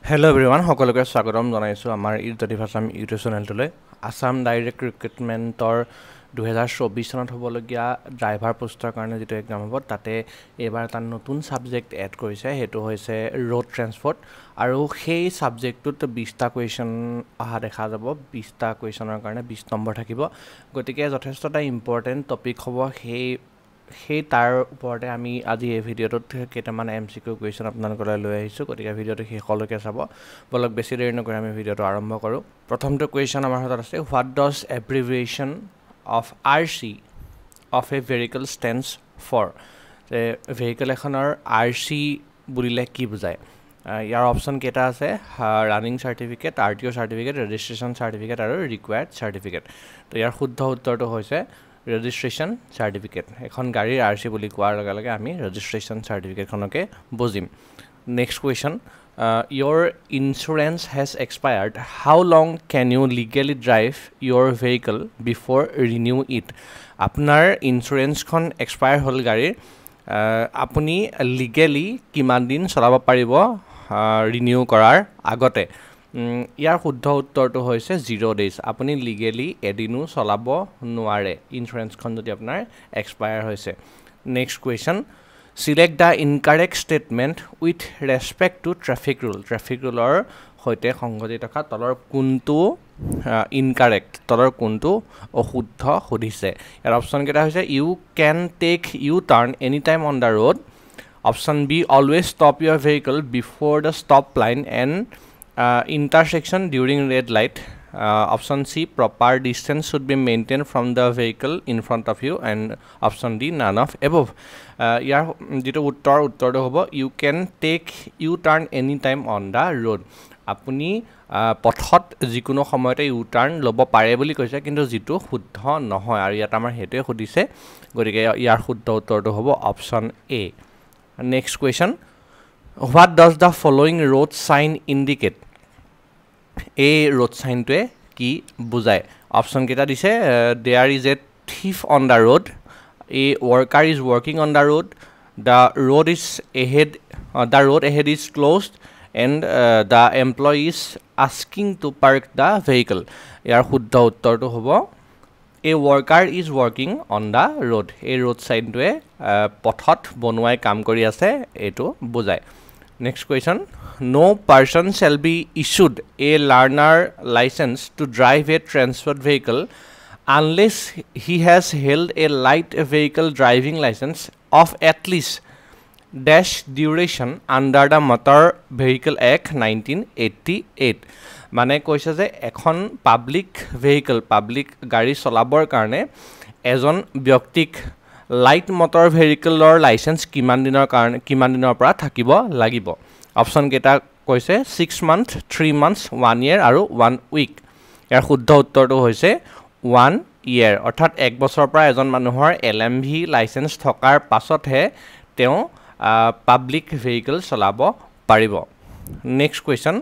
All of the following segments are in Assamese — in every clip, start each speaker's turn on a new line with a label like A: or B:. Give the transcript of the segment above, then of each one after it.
A: Hello everyone, সকলোকে স্বাগতম জনাইছো আমাৰ ইৰজাতি ভাষাম ইউটিউব চেনেলটোলৈ আসাম ডাইৰেক্ট ৰিক্ৰুটমেণ্টৰ 2024 চনত হ'বলগীয়া ড্ৰাইভাৰ পোষ্টৰ কাৰণে যেটো এক্সাম হ'ব তাতে এবাৰ এটা নতুন সাবজেক্ট এড কৰিছে হেতু হৈছে ৰোড ট্ৰান্সপোৰ্ট আৰু সেই সাবজেক্টটোত 20টা কোৱেশ্চন আহা দেখা যাব 20টা কোৱেশ্চনৰ কাৰণে 20 নম্বৰ থাকিব গতিকে যথেষ্টটা ইম্পৰ্টেন্ট টপিক হ'ব সেই তাৰ ওপৰতে আমি আজি এই ভিডিঅ'টোত কেইটামান এমসিকিউ কোৱেশ্চন আপোনালোকলৈ লৈ আহিছো গতিকে ভিডিঅ'টো শেষলৈকে চাব বলক বেছি দেৰি নকৰি আমি ভিডিঅ'টো আৰম্ভ কৰো প্ৰথমটো কোৱেশ্চন আমাৰ হাতত আছে what does abbreviation of RC of a vehicle stands for যে ভেহিকল এখনৰ আৰচি বুলিলে কি বুজায় ইয়াৰ অপচন কেইটা আছে running certificate RTO certificate registration certificate আৰু ৰিকোয়াৰ্ড সাৰ্টিফিকেট তো ইয়াৰ শুদ্ধ উত্তৰটো হৈছে registration certificate এখন গাড়ীৰ আৰচি বুলি কোৱাৰ লগে লগে আমি registration certificate খনকে বুজিম next question your insurance has expired how long can you legally drive your vehicle before renew it আপোনাৰ ইন্সুৰেন্স খন এক্সপায়াৰ হল গাড়ীৰ আপুনি লিগেলি কিমান দিন চলাব পাৰিব ৰিনিউ কৰাৰ আগতে ইয়াৰ শুদ্ধ উত্তৰটো হৈছে 0 ডেজ আপুনি লিগেলি এদিনো চলাব নোৱাৰে ইন্সুৰেন্স খন যদি আপোনাৰ এক্সপায়াৰ হৈছে next question select the incorrect statement with respect to traffic ৰুলৰ হৈতে সংগতি থকা তলৰ কোনটো ইনকাৰেক্ট তলৰ কোনটো অশুদ্ধ সুধিছে ইয়াৰ অপচন কেটা হৈছে you can take you turn any time on the road option B always stop your vehicle before the stop line and intersection during red light option C proper distance should be maintained from the vehicle in front of you and option D none of above ইয়াৰ যেটো উত্তৰটো হ'ব you can take you turn any time on the road আপুনি পথত যিকোনো সময়তে ইউ টাৰ্ণ ল'ব পাৰে বুলি কৈছে কিন্তু যেটো শুদ্ধ নহয় আৰু ইয়াত আমাৰ হেতুৱে সুধিছে গতিকে ইয়াৰ শুদ্ধ উত্তৰটো হ'ব option A next question What does the following road sign indicate? A road sign to ki bujay. Option kita dise there is a thief on the road. A worker is working on the road. The road ahead is closed and the employee is asking to park the vehicle. Yar shuddha uttor to hobo A worker is working on the road. A road sign to pothot bonuai kam kori ase etu bujay. Next question no person shall be issued a learner license to drive a transport vehicle unless he has held a light vehicle driving license of at least dash duration under the Motor Vehicle Act 1988 মানে কৈছে যে এখন পাবলিক গাড়ী চলাবৰ কাৰণে এজন ব্যক্তিক লাইট মটৰ ভেহিকলৰ লাইসেন্স কিমান দিনৰ পৰা থাকিব লাগিব অপচন কেটা কৈছে 6 মান্থ 3 মান্থস 1 ইয়াৰ আৰু 1 উইক ইয়াৰ শুদ্ধ উত্তৰটো হৈছে 1 ইয়াৰ অৰ্থাৎ 1 বছৰৰ পৰা এজন মানুহৰ এলএমভি লাইসেন্স থকাৰ পাছতহে তেওঁ পাবলিক ভেহিকল চলাব পাৰিব next question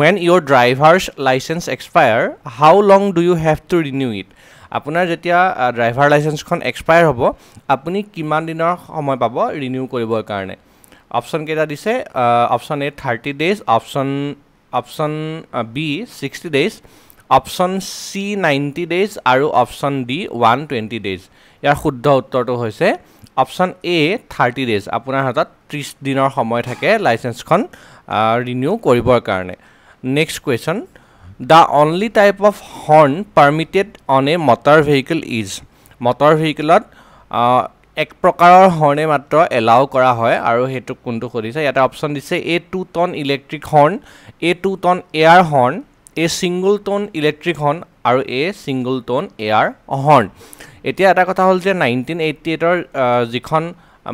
A: when your driver's license expire how long do you have to renew it আপোনাৰ যেতিয়া ড্ৰাইভাৰ লাইসেন্সখন এক্সপায়াৰ হ'ব আপুনি কিমান দিনৰ সময় পাব ৰিনিউ কৰিবৰ কাৰণে অপচন কেটা দিছে option A 30 days option B 60 days option C 90 days আৰু অপচন ডি 120 ডেজ ইয়াৰ শুদ্ধ উত্তৰটো হৈছে অপচন এ 30 ডেজ আপোনাৰ হাতত 30 দিনৰ সময় থাকে লাইসেন্সখন ৰিনিউ কৰিবৰ কাৰণে next question The only type of horn permitted on a motor vehicle is motor vehicle এক প্ৰকাৰৰ হৰ্নে মাত্ৰ এলাউ কৰা হয় আৰু হেতু কোনটো কৰিছে ইয়াতে অপচন দিছে a 2 tone electric horn a 2 tone air horn a single tone electric horn আৰু a single tone air horn এতিয়া এটা কথা হ'ল যে 1988 ৰ যিখন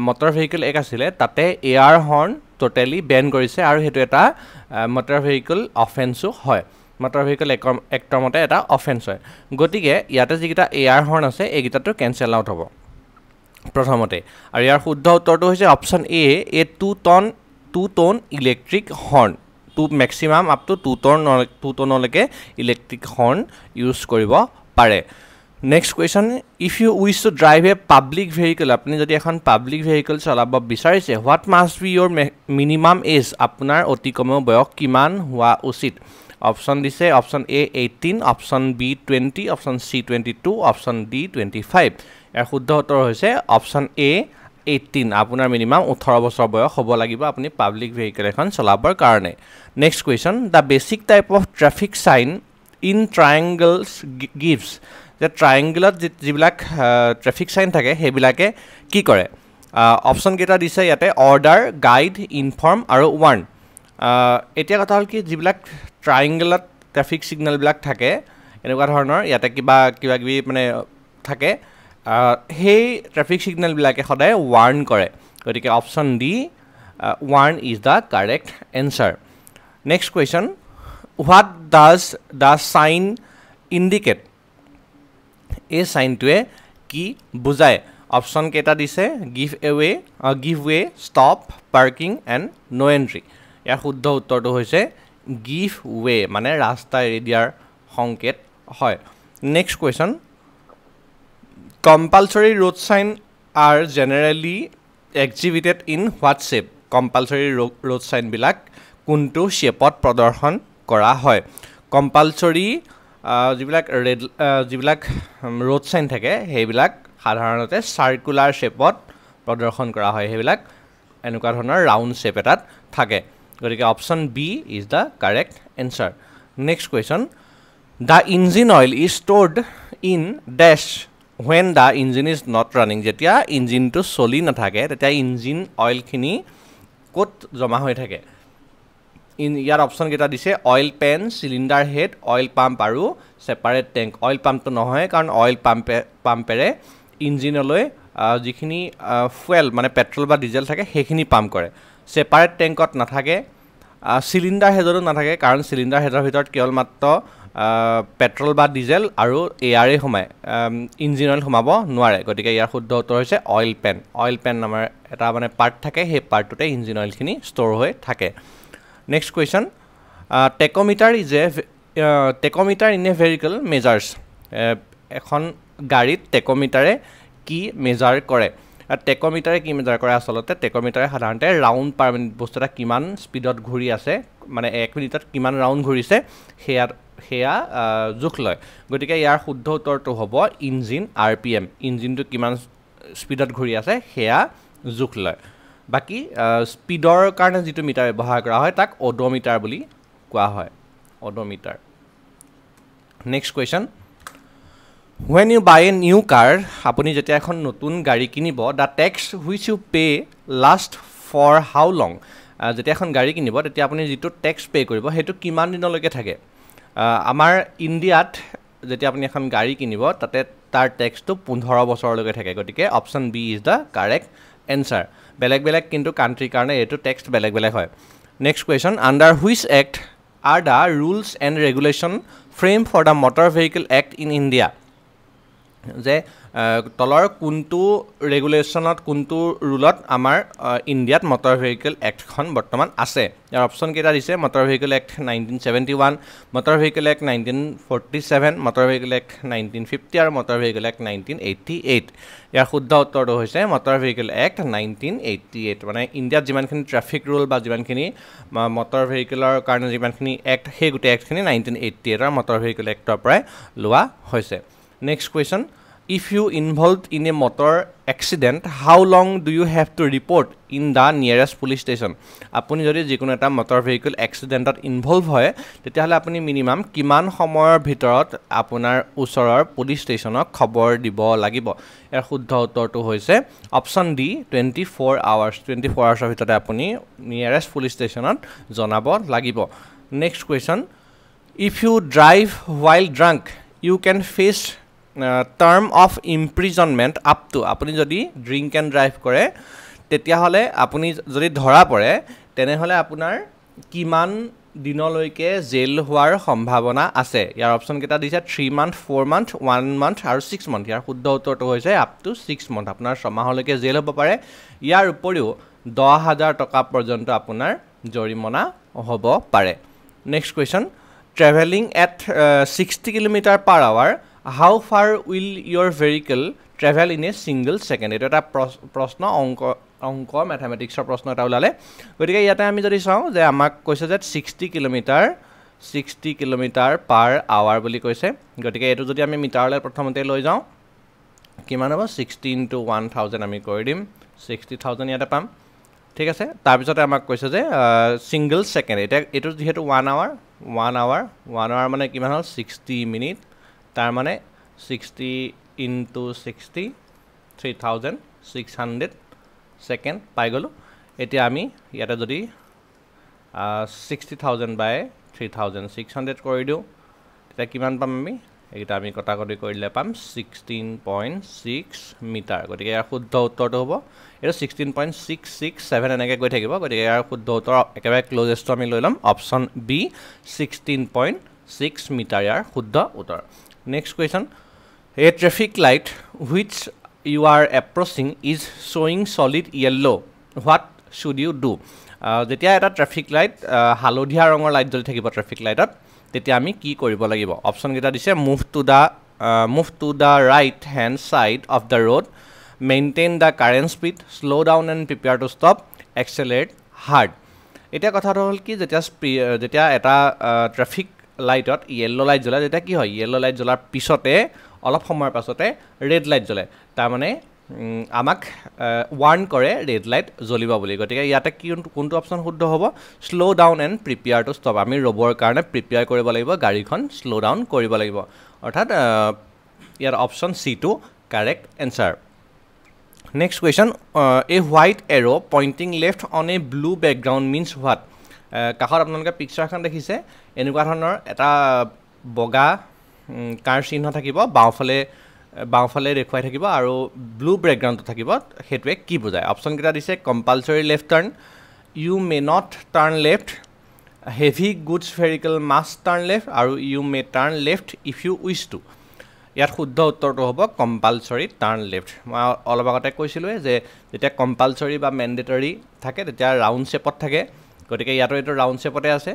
A: motor vehicle এক আছিল তাতে air horn totally ban কৰিছে আৰু হেতু এটা motor vehicle offense হয় motor vehicle actor মতে এটা অফেন্স হয় গতিকে ইয়াতে যিটা এয়াৰ হৰ্ন আছে এইগিটাটো ক্যান্সেল আউট হ'ব প্ৰথমতে আৰু ইয়াৰ শুদ্ধ উত্তৰটো হৈছে option A 2 ton electric horn to maximum up to 2 ton লৈকে ইলেক্ট্ৰিক হৰ্ন ইউজ কৰিব পাৰে next question, if you wish to drive a public vehicle, আপুনি যদি এখন পাব্লিক ভেহিকল চলাব বিচাৰিছে, what must be your minimum age, আপোনাৰ অতি কমেও বয়স কিমান হোৱা উচিত? অপশ্যন দিছে option A 18, option B 20, option C 22, option D 25। ইয়াৰ শুদ্ধ উত্তৰ হৈছে অপশ্যন এ 18, আপোনাৰ মিনিমাম 18 বছৰ বয়স হ'ব লাগিব আপুনি পাব্লিক ভেহিকল এখন চলাবৰ কাৰণে। Next question, the basic type of traffic sign in triangles gives, যে ট্ৰায়েংগলত যিবিলাক ট্ৰেফিক চাইন থাকে সেইবিলাকে কি কৰে? অপশ্যন কেইটা দিছে ইয়াতে অৰ্ডাৰ, গাইড, ইনফৰ্ম আৰু ৱাৰ্ণ। এতিয়া কথা হ'ল কি, যিবিলাক ট্ৰায়েংগলত ট্ৰেফিক ছিগনেলবিলাক থাকে এনেকুৱা ধৰণৰ, ইয়াতে কিবা কিবি মানে থাকে, সেই ট্ৰেফিক ছিগনেলবিলাকে সদায় ৱাৰ্ণ কৰে। গতিকে option D warn is the correct answer. Next question, what does the sign indicate, এই চাইনটোৱে কি বুজায়? অপশ্যন কেইটা দিছে give way, stop, parking and no' entry. ইয়াৰ শুদ্ধ উত্তৰটো হৈছে গিভ ৱে, মানে ৰাস্তা এৰি দিয়াৰ সংকেত হয়। Next question, compulsory road sign are generally exhibited in what shape, compulsory road চাইনবিলাক কোনটো শ্বেপত প্ৰদৰ্শন কৰা হয়? কম্পালচৰি যিবিলাক ৰোড চাইন থাকে সেইবিলাক সাধাৰণতে চাৰ্কুলাৰ শ্বেপত প্ৰদৰ্শন কৰা হয়, সেইবিলাক এনেকুৱা ধৰণৰ ৰাউণ্ড শ্বেপ এটাত থাকে। গতিকে option B is the correct answer. Next question, the engine oil is stored in dash when the engine is not running, যেতিয়া ইঞ্জিনটো চলি নাথাকে তেতিয়া ইঞ্জিন অইলখিনি ক'ত জমা হৈ থাকে? ইয়াৰ অপশ্যন কেইটা দিছে oil pan, cylinder head, oil pump আৰু ছেপাৰেট টেংক। অইল পাম্পটো নহয়, কাৰণ অইল পাম্পেৰে ইঞ্জিনলৈ যিখিনি ফুৱেল মানে পেট্ৰল বা ডিজেল থাকে সেইখিনি পাম্প কৰে। ছেপাৰেট টেংকত নাথাকে, চিলিণ্ডাৰ হেডতো নাথাকে, কাৰণ চিলিণ্ডাৰ হেডৰ ভিতৰত কেৱল মাত্ৰ পেট্ৰল বা ডিজেল আৰু এয়াৰেই সোমায়, ইঞ্জিন অইল সোমাব নোৱাৰে। গতিকে ইয়াৰ শুদ্ধ উত্তৰ হৈছে অইল পেন। অইল পেন নামৰ এটা মানে পাৰ্ট থাকে, সেই পাৰ্টটোতে ইঞ্জিন অইলখিনি ষ্ট'ৰ হৈ থাকে। Next question, tachometer in a vehicle measures, এখন গাড়ীত টেকমিটাৰে কি মেজাৰ কৰে? টেকমিটাৰে কি মেজাৰ কৰে? আচলতে টেকমিটাৰে সাধাৰণতে ৰাউণ্ড পাৰ মিনিট, বস্তু এটা কিমান স্পীডত ঘূৰি আছে, মানে 1 মিনিটত কিমান ৰাউণ্ড ঘূৰিছে সেয়া জোখ লয়। গতিকে ইয়াৰ শুদ্ধ উত্তৰটো হ'ব ইঞ্জিন RPM, ইঞ্জিনটো কিমান স্পীডত ঘূৰি আছে সেয়া জোখ লয়। বাকী স্পীডৰ কাৰণে যিটো মিটাৰ ব্যৱহাৰ কৰা হয় তাক অডোমিটাৰ বুলি কোৱা হয়, odometer. Next question, when you buy a new car, আপুনি যেতিয়া এখন নতুন গাড়ী কিনিব, the tax which you pay last for how long, যেতিয়া এখন গাড়ী কিনিব তেতিয়া আপুনি যিটো টেক্স পে' কৰিব সেইটো কিমান দিনলৈকে থাকে? আমাৰ ইণ্ডিয়াত যেতিয়া আপুনি এখন গাড়ী কিনিব তাতে তাৰ টেক্সটো 15 বছৰলৈকে থাকে। গতিকে option B is the correct answer. বেলেগ বেলেগ কিন্তু কাণ্ট্ৰিৰ কাৰণে এইটো টেক্স বেলেগ বেলেগ হয়। Next question, under which act are the rules and regulation frame for the motor vehicle act in India, যে তলৰ কোনটো ৰেগুলেশ্যনত, কোনটো ৰুলত আমাৰ ইণ্ডিয়াত মটৰ ভেহিকল এক্টখন বৰ্তমান আছে? ইয়াৰ অপশ্যন কেইটা দিছে motor vehicle act 1971, motor vehicle act 1947, motor vehicle act 1950 আৰু মটৰ ভেহিকল এক্ট 1988। ইয়াৰ শুদ্ধ উত্তৰটো হৈছে মটৰ ভেহিকল এক্ট 1988। মানে ইণ্ডিয়াত যিমানখিনি ট্ৰেফিক ৰুল বা যিমানখিনি মটৰ ভেহিকলৰ কাৰণে যিমানখিনি এক্ট, সেই গোটেই এক্টখিনি 1988 মটৰ ভেহিকল এক্টৰ পৰাই লোৱা হৈছে। Next question, if you involved in a motor accident how long do you have to report in the nearest police station, আপুনি যদি যিকোনো এটা মটৰ ভেহিকল এক্সিডেণ্টত ইনভলভ হয় তেতিয়াহ'লে আপুনি মিনিমাম কিমান সময়ৰ ভিতৰত আপোনাৰ ওচৰৰ পুলিচ ষ্টেচনক খবৰ দিব লাগিব? ইয়াৰ শুদ্ধ উত্তৰটো হৈছে অপশ্যন ডি 24 আৱাৰ্ছ। 24 আৱাৰ্ছৰ ভিতৰতে আপুনি নিয়েৰেষ্ট পুলিচ ষ্টেচনত জনাব লাগিব। Next question, if you drive while drunk you can face term of imprisonment up to, আপুনি যদি ড্ৰিংক এণ্ড ড্ৰাইভ কৰে তেতিয়াহ'লে আপুনি যদি ধৰা পৰে তেনেহ'লে আপোনাৰ কিমান দিনলৈকে জেল হোৱাৰ সম্ভাৱনা আছে? ইয়াৰ অপশ্যন কেইটা দিছে 3 মান্থ, 4 মান্থ, 1 মান্থ আৰু 6 মান্থ। ইয়াৰ শুদ্ধ উত্তৰটো হৈছে আপ টু 6 মান্থ, আপোনাৰ 6 মাহলৈকে জেল হ'ব পাৰে। ইয়াৰ উপৰিও 10,000 টকা পৰ্যন্ত আপোনাৰ জৰিমনা হ'ব পাৰে। Next question, travelling at 60 kilometre per hour how far will your vehicle travel in a single second? এইটো এটা প্ৰশ্ন, অংক মেথমেটিক্সৰ প্ৰশ্ন এটা ওলালে। গতিকে ইয়াতে আমি যদি চাওঁ যে আমাক কৈছে যে 60 কিলোমিটাৰ পাৰ আৱাৰ বুলি কৈছে। গতিকে এইটো যদি আমি মিটাৰলৈ প্ৰথমতে লৈ যাওঁ, কিমান হ'ব? 60 × 1000 আমি কৰি দিম, 60,000 ইয়াতে পাম। ঠিক আছে, তাৰপিছতে আমাক কৈছে যে ছিংগল ছেকেণ্ড। এতিয়া এইটো যিহেতু 1 আৱাৰ মানে কিমান হ'ল? 60 মিনিট। তাৰ মানে 60 × 60 3600 ছেকেণ্ড পাই গ'লোঁ। এতিয়া আমি ইয়াতে যদি 60,000 বাই 3600 কৰি দিওঁ, তেতিয়া কিমান পাম আমি? এইকেইটা আমি কটাকটি কৰিলে পাম 16.6 মিটাৰ। গতিকে ইয়াৰ শুদ্ধ উত্তৰটো হ'ব এইটো 16.667 এনেকৈ গৈ থাকিব। গতিকে ইয়াৰ শুদ্ধ উত্তৰ একেবাৰে ক্লজেষ্টটো আমি লৈ ল'ম অপশ্যন বি, 16.6 মিটাৰ ইয়াৰ শুদ্ধ উত্তৰ। Next question, a traffic light which you are approaching is শ্বয়িং solid yellow' what should you do? যেতিয়া এটা ট্ৰেফিক লাইট হালধীয়া ৰঙৰ লাইট জ্বলি থাকিব ট্ৰেফিক লাইটত, তেতিয়া আমি কি কৰিব লাগিব? অপশ্যনকেইটা দিছে, move to the right hand side of the road, maintain the current speed, slow' down and prepare to stop, accelerate hard. এতিয়া কথাটো হ'ল কি, যেতিয়া এটা ট্ৰেফিক লাইটত য়েল্ল' লাইট জ্বলে, তেতিয়া কি হয়? য়েল্ল' লাইট জ্বলাৰ পিছতে অলপ সময়ৰ পাছতে ৰেড লাইট জ্বলে। তাৰমানে আমাক ৱাৰ্ণ কৰে ৰেড লাইট জ্বলিব বুলি। গতিকে ইয়াতে কোনটো অপশ্যন শুদ্ধ হ'ব? Slow' down and prepare to stop. আমি ৰ'বৰ কাৰণে প্ৰিপেয়াৰ কৰিব লাগিব, গাড়ীখন শ্ল' ডাউন কৰিব লাগিব। অৰ্থাৎ ইয়াৰ option C correct answer. Next question, a white arrow' pointing left on a blue background means what? কাষত আপোনালোকে পিকচাৰখন দেখিছে, এনেকুৱা ধৰণৰ এটা বগা কাৰ চিহ্ন থাকিব, বাওঁফালে দেখুৱাই থাকিব আৰু ব্লু বেকগ্ৰাউণ্ডটো থাকিব। সেইটোৱে কি বুজায়? অপশ্যনকেইটা দিছে, compulsory left turn, you may not turn left, heavy goods vehicle must turn left, আৰু you may turn left if you wish to. ইয়াত শুদ্ধ উত্তৰটো হ'ব কম্পালচৰি টাৰ্ণ লেফ্ট। মই অলপ আগতে কৈছিলোঁৱে যে যেতিয়া কম্পালচৰি বা মেণ্ডেটৰী থাকে তেতিয়া ৰাউণ্ড শ্বেপত থাকে। গতিকে ইয়াতো এইটো ৰাউণ্ড শ্বেপতে আছে।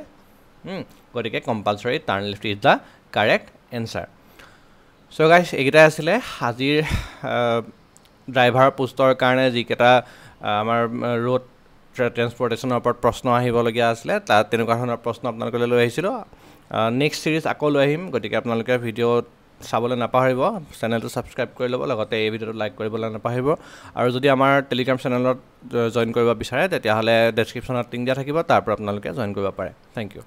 A: গতিকে compulsory turn left is the correct answer. So' guys, এইকেইটাই আছিলে আজিৰ ড্ৰাইভাৰ পোষ্টৰ কাৰণে যিকেইটা আমাৰ ৰোড ট্ৰেন্সপৰ্টেশ্যনৰ ওপৰত প্ৰশ্ন আহিবলগীয়া আছিলে, তাত তেনেকুৱা ধৰণৰ প্ৰশ্ন আপোনালোকলৈ লৈ আহিছিলোঁ। নেক্সট ছিৰিজ আকৌ লৈ আহিম। গতিকে আপোনালোকে ভিডিঅ'ত চাবলৈ নাপাহৰিব, চেনেলটো ছাবস্ক্ৰাইব কৰি ল'ব, লগতে এই ভিডিঅ'টো লাইক কৰিবলৈ নাপাহৰিব। আৰু যদি আমাৰ টেলিগ্ৰাম চেনেলত জইন কৰিব বিচাৰে, তেতিয়াহ'লে ডেছক্ৰিপশ্যনত লিংক দিয়া থাকিব, তাৰ পৰা আপোনালোকে জইন কৰিব পাৰে। Thank U.